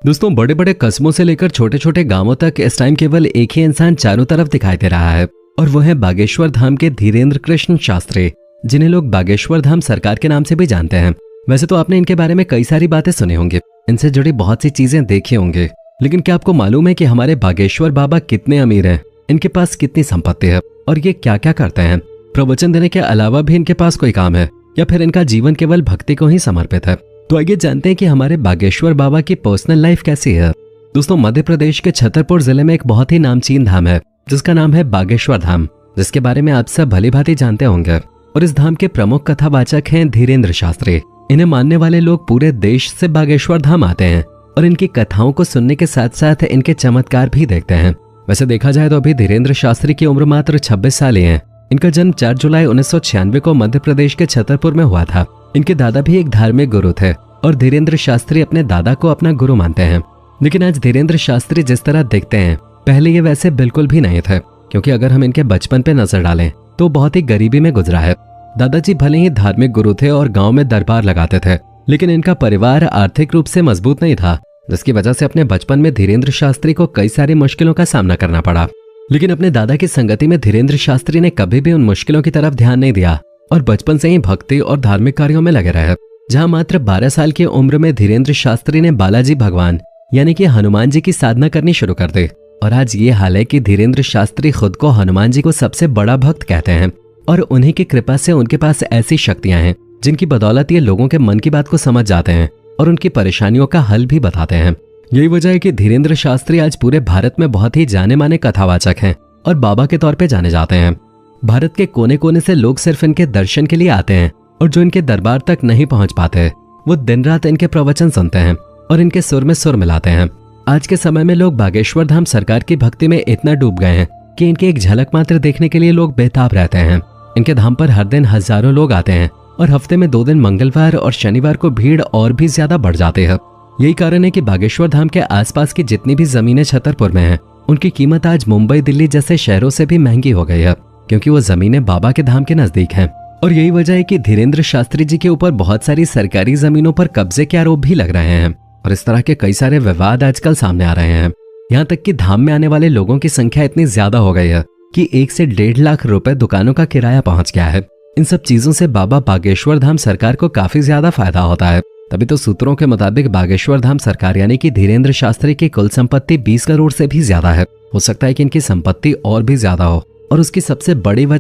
दोस्तों, बड़े बड़े कस्बों से लेकर छोटे छोटे गांवों तक इस टाइम केवल एक ही इंसान चारों तरफ दिखाई दे रहा है, और वो है बागेश्वर धाम के धीरेन्द्र कृष्ण शास्त्री, जिन्हें लोग बागेश्वर धाम सरकार के नाम से भी जानते हैं। वैसे तो आपने इनके बारे में कई सारी बातें सुनी होंगी, इनसे जुड़ी बहुत सी चीजें देखी होंगी, लेकिन क्या आपको मालूम है कि हमारे बागेश्वर बाबा कितने अमीर हैं, इनके पास कितनी संपत्ति है और ये क्या क्या करते हैं? प्रवचन देने के अलावा भी इनके पास कोई काम है या फिर इनका जीवन केवल भक्ति को ही समर्पित है? तो आइए जानते हैं कि हमारे बागेश्वर बाबा की पर्सनल लाइफ कैसी है। दोस्तों, मध्य प्रदेश के छतरपुर जिले में एक बहुत ही नामचीन धाम है जिसका नाम है बागेश्वर धाम, जिसके बारे में आप सब भली भांति जानते होंगे। और इस धाम के प्रमुख कथावाचक हैं धीरेन्द्र शास्त्री। इन्हें मानने वाले लोग पूरे देश से बागेश्वर धाम आते हैं और इनकी कथाओं को सुनने के साथ साथ इनके चमत्कार भी देखते हैं। वैसे देखा जाए तो अभी धीरेन्द्र शास्त्री की उम्र मात्र 26 साल ही है। इनका जन्म 4 जुलाई 1996 को मध्य प्रदेश के छतरपुर में हुआ था। इनके दादा भी एक धार्मिक गुरु थे और धीरेन्द्र शास्त्री अपने दादा को अपना गुरु मानते हैं। लेकिन आज धीरेन्द्र शास्त्री जिस तरह दिखते हैं, पहले ये वैसे बिल्कुल भी नहीं थे, क्योंकि अगर हम इनके बचपन पे नजर डालें तो बहुत ही गरीबी में गुजरा है। दादाजी भले ही धार्मिक गुरु थे और गांव में दरबार लगाते थे, लेकिन इनका परिवार आर्थिक रूप से मजबूत नहीं था, जिसकी वजह से अपने बचपन में धीरेन्द्र शास्त्री को कई सारी मुश्किलों का सामना करना पड़ा। लेकिन अपने दादा की संगति में धीरेन्द्र शास्त्री ने कभी भी उन मुश्किलों की तरफ ध्यान नहीं दिया और बचपन से ही भक्ति और धार्मिक कार्यों में लगे रहे। जहां मात्र 12 साल की उम्र में धीरेन्द्र शास्त्री ने बालाजी भगवान यानी कि हनुमान जी की साधना करनी शुरू कर दी। और आज ये हाल है कि धीरेन्द्र शास्त्री खुद को हनुमान जी को सबसे बड़ा भक्त कहते हैं और उन्हीं की कृपा से उनके पास ऐसी शक्तियां हैं जिनकी बदौलत ये लोगों के मन की बात को समझ जाते हैं और उनकी परेशानियों का हल भी बताते हैं। यही वजह है कि धीरेन्द्र शास्त्री आज पूरे भारत में बहुत ही जाने माने कथावाचक हैं और बाबा के तौर पे जाने जाते हैं। भारत के कोने कोने से लोग सिर्फ इनके दर्शन के लिए आते हैं और जो इनके दरबार तक नहीं पहुंच पाते वो दिन रात इनके प्रवचन सुनते हैं और इनके सुर में सुर मिलाते हैं। आज के समय में लोग बागेश्वर धाम सरकार की भक्ति में इतना डूब गए हैं कि इनकी एक झलक मात्र देखने के लिए लोग बेताब रहते हैं। इनके धाम पर हर दिन हजारों लोग आते हैं और हफ्ते में 2 दिन मंगलवार और शनिवार को भीड़ और भी ज्यादा बढ़ जाती है। यही कारण है कि बागेश्वर धाम के आसपास की जितनी भी जमीनें छतरपुर में हैं, उनकी कीमत आज मुंबई दिल्ली जैसे शहरों से भी महंगी हो गई है, क्योंकि वो जमीनें बाबा के धाम के नजदीक हैं। और यही वजह है कि धीरेन्द्र शास्त्री जी के ऊपर बहुत सारी सरकारी जमीनों पर कब्जे के आरोप भी लग रहे हैं और इस तरह के कई सारे विवाद आजकल सामने आ रहे हैं। यहाँ तक कि धाम में आने वाले लोगों की संख्या इतनी ज्यादा हो गई है कि 1 से 1.5 लाख रुपए दुकानों का किराया पहुंच गया है। इन सब चीजों से बाबा बागेश्वर धाम सरकार को काफी ज्यादा फायदा होता है। तभी तो सूत्रों के मुताबिक बागेश्वर धाम सरकार यानी कि धीरेन्द्र शास्त्री की कुल संपत्ति 20 करोड़ से भी ज्यादा है। हो सकता है कि इनकी संपत्ति और भी ज्यादा हो और उसकी सबसे बड़ी वजह